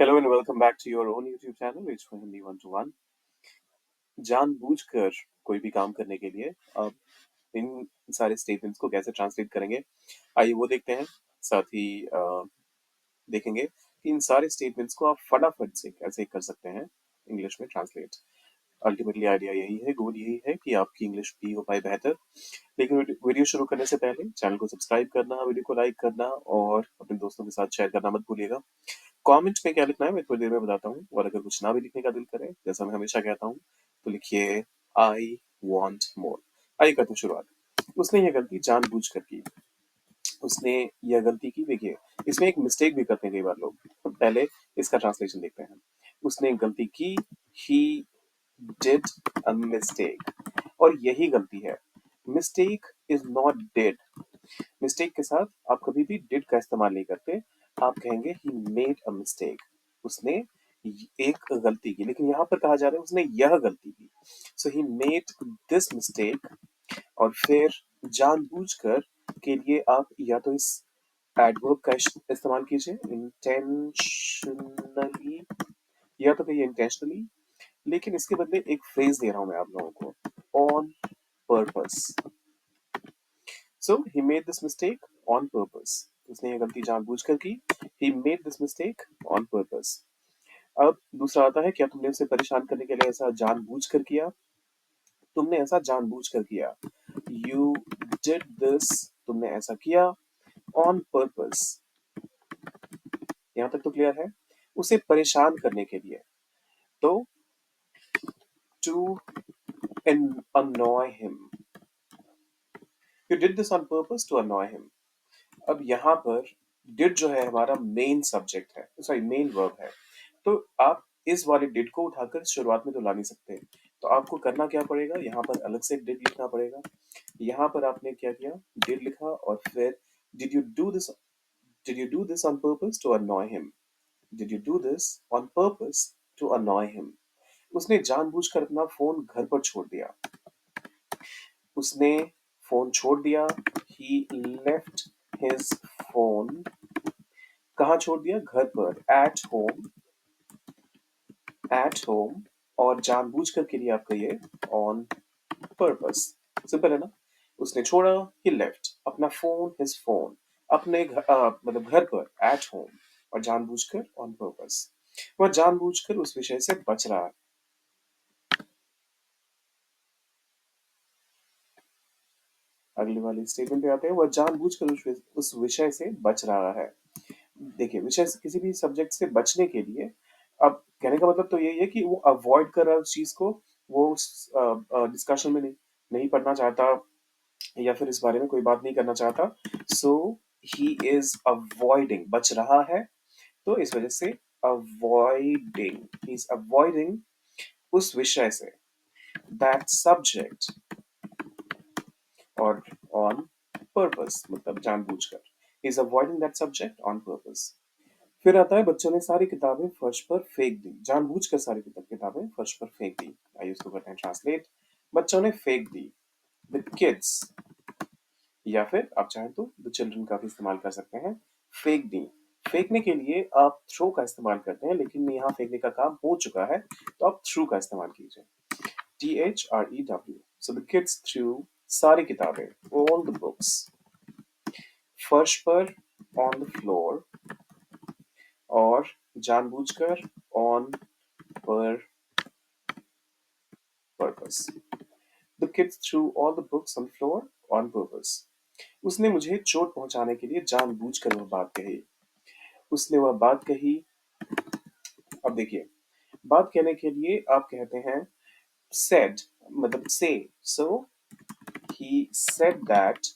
Hello and welcome back to your own YouTube channel. It's for Hindi 1 to 1. जानबूझकर कोई भी काम करने के लिए आप इन सारे स्टेटमेंट्स को कैसे ट्रांसलेट करेंगे, आइए वो देखते हैं। साथ ही देखेंगे कि इन सारे स्टेटमेंट्स को आप फटाफट से कैसे कर सकते हैं इंग्लिश में ट्रांसलेट। अल्टीमेटली आइडिया यही है, गोल यही है कि आपकी इंग्लिश भी हो पाए बेहतर। लेकिन वीडियो शुरू करने से पहले चैनल को सब्सक्राइब करना, वीडियो को लाइक करना और अपने दोस्तों के साथ शेयर करना मत भूलिएगा। कमेंट में क्या लिखना है मैं थोड़ी देर में बताता हूँ, और अगर कुछ ना भी लिखने का दिल करे, जैसा मैं हमेशा कहता हूँ, तो लिखिए आई वॉन्ट मोर। आइए करते हैं शुरुआत। उसने ये गलती जानबूझकर की। उसने यह गलती की, देखिए इसमें एक मिस्टेक भी करते हैं कई बार लोग। तो पहले इसका ट्रांसलेशन देखते हैं। उसने एक गलती की, ही डिड अ मिस्टेक, और यही गलती है। Mistake is not did. Mistake के साथ आप कभी भी डिड का इस्तेमाल नहीं करते, आप कहेंगे ही मेड अ मिस्टेक। उसने एक गलती की, लेकिन यहाँ पर कहा जा रहा है उसने यह गलती की। सो ही मेड दिस मिस्टेक, और फिर जानबूझकर के लिए आप या तो इस एडवर्ब का इस्तेमाल कीजिए, इंटेंशनली, या तो कहिए इंटेंशनली। लेकिन इसके बदले एक फ्रेज दे रहा हूं मैं आप लोगों को, on purpose. So he made this mistake on purpose. उसने ये गलती जानबूझकर की। He made this mistake on purpose. अब दूसरा आता है, क्या तुमने उसे परेशान करने के लिए ऐसा जानबूझकर किया? तुमने ऐसा जानबूझकर किया। You did this. तुमने ऐसा किया on purpose. यहाँ तक तो क्लियर है? उसे परेशान करने के लिए, तो to annoy him. You did this on purpose to annoy him. अब यहाँ पर डिड जो है हमारा मेन सब्जेक्ट है, सॉरी मेन वर्ब है। तो आप इस वाले डिड को उठाकर शुरुआत में तो ला नहीं सकते। तो आपको करना क्या पड़ेगा, यहाँ पर अलग से डिड लिखना पड़ेगा। यहाँ पर आपने क्या किया, डिड लिखा, और फिर did you do this, did you do this on purpose to annoy him, did you do this on purpose to annoy him. उसने जानबूझकर अपना फोन घर पर छोड़ दिया। उसने फोन छोड़ दिया, he left his phone। कहाँ छोड़ दिया, घर पर, at home, at home। और जानबूझकर के लिए आप कहिए on purpose। सिंपल है ना? उसने छोड़ा, he left, अपना फोन, his phone, अपने मतलब घर पर, at home, और जानबूझकर on purpose। वह जानबूझकर उस विषय से बच रहा है। अगली वाली स्टेटमेंट पे आते हैं, वह जानबूझकर उस विषय से बच रहा है। देखिए विषय से, किसी भी सब्जेक्ट से बचने के लिए, अब कहने का मतलब तो यही है कि वो अवॉइड कर रहा है उस चीज को, वो उस डिस्कशन में नहीं पढ़ना चाहता, या फिर इस बारे में कोई बात नहीं करना चाहता। सो ही इज अवॉइडिंग, बच रहा है, तो इस वजह से अवॉइडिंग, ही इज अवॉइडिंग उस विषय से, दैट सब्जेक्ट, और ऑन पर्पस मतलब जानबूझकर, he is avoiding that subject on purpose. फिर आता है, बच्चों ने सारी किताबें फर्श पर फेंक दी। जानबूझकर सारी किताबें फर्श पर फेंक दी। आइए उसको करते हैं ट्रांसलेट। बच्चों ने फेंक दी, द किड्स, या फिर आप चाहें तो द चिल्ड्रन का भी इस्तेमाल कर सकते हैं। फेंक दी, फेंकने के लिए आप थ्रो का इस्तेमाल करते हैं, लेकिन यहाँ फेंकने का काम हो चुका है, तो आप थ्रू का इस्तेमाल कीजिए, THREW। So the kids through सारी किताबें, ऑल द बुक्स, फर्श पर, ऑन द फ्लोर, और जानबूझकर ऑन पर purpose. The kids threw all the books on the floor on purpose. उसने मुझे चोट पहुंचाने के लिए जानबूझकर वह बात कही। उसने वह बात कही। अब देखिए, बात कहने के लिए आप कहते हैं said, मतलब say। So he said that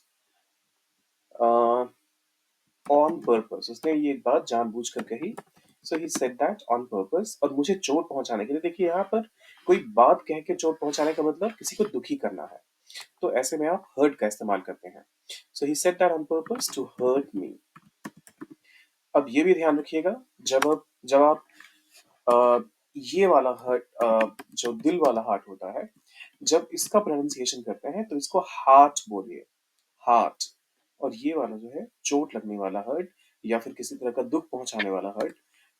on purpose। उसने ये बात जानबूझकर कही। So he said that on purpose, और मुझे चोट पहुंचाने के लिए। देखिए यहाँ पर कोई बात कह के चोट पहुंचाने का मतलब किसी को दुखी करना है, तो ऐसे में आप हर्ट का इस्तेमाल करते हैं। So he said that on purpose to hurt me. अब ये भी ध्यान रखिएगा, जब आप ये वाला हर्ट, जो दिल वाला हार्ट होता है, जब इसका प्रोनाउंसिएशन करते हैं तो इसको हार्ट बोलिए, हार्ट। और ये वाला जो है चोट लगने वाला हर्ट, या फिर किसी तरह का दुख पहुंचाने वाला हर्ट,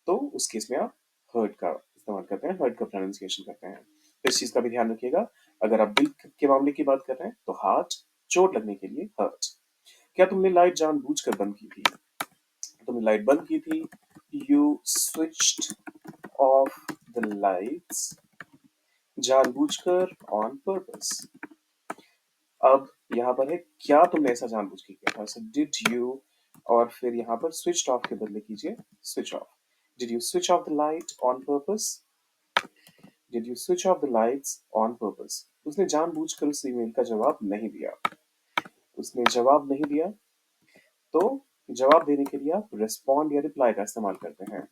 तो उस केस में आप हर्ट का इस्तेमाल करते हैं, हर्ट का प्रोनाउंसिएशन करते हैं। तो इस चीज़ का भी ध्यान रखिएगा। अगर आप दिल के मामले की बात कर रहे हैं तो हार्ट, चोट लगने के लिए हर्ट। क्या तुमने लाइट जानबूझकर बंद की थी? तुमने लाइट बंद की थी। You switched off the lights जानबूझकर, ऑन पर्पस। अब यहाँ पर है क्या तुमने ऐसा जानबूझ के किया था, सो डिड यू, और फिर यहाँ पर स्विच ऑफ के बदले कीजिए switch off. Did you switch off the light on purpose? Did you switch off the lights on purpose? उसने जानबूझकर उस ईमेल का जवाब नहीं दिया। उसने जवाब नहीं दिया, तो जवाब देने के लिए आप रिस्पॉन्ड या रिप्लाई का इस्तेमाल करते हैं।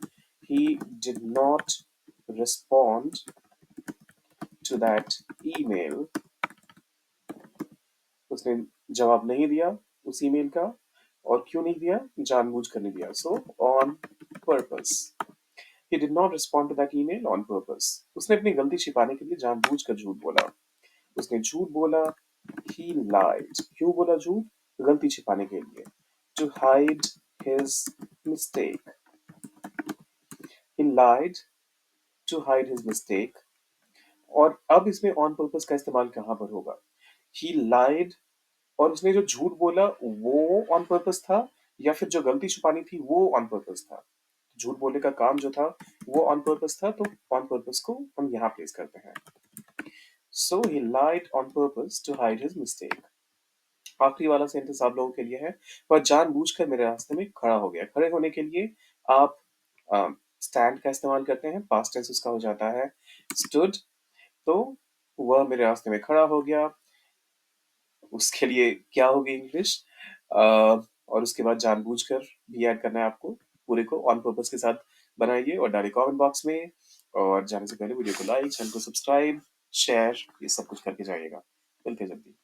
He did not respond to that email. उसने जवाब नहीं दिया उस ईमेल का, और क्यों नहीं दिया? जानबूझकर नहीं दिया, so on purpose. He did not respond to that email on purpose. उसने अपनी गलती छिपाने के लिए जानबूझकर झूठ बोला। उसने झूठ बोला। He lied. क्यों बोला झूठ? गलती छिपाने के लिए। To hide his mistake. He lied to hide his mistake. और अब इसमें ऑन पर्पस का इस्तेमाल कहाँ पर होगा? He lied, और उसने जो झूठ बोला वो ऑन पर्पस था, या फिर जो गलती छुपानी थी वो ऑन पर्पस था? झूठ बोलने का काम जो था वो ऑन पर्पस था, तो ऑन पर्पस को हम यहाँ प्लेस करते हैं। So he lied on purpose to hide his mistake. आखिरी वाला सेंटेंस आप लोगों के लिए है, वह जानबूझकर मेरे रास्ते में खड़ा हो गया। खड़े होने के लिए आप स्टैंड का इस्तेमाल करते हैं, पास्ट टेंस उसका हो जाता है स्टूड। तो वह मेरे रास्ते में खड़ा हो गया, उसके लिए क्या होगी इंग्लिश? और उसके बाद जानबूझकर भी ऐड करना है आपको। पूरे को ऑन पर्पस के साथ बनाइए और डालिए कमेंट बॉक्स में। और जाने से पहले वीडियो को लाइक, चैनल को सब्सक्राइब, शेयर, ये सब कुछ करके जाइएगा। मिलते हैं जल्दी।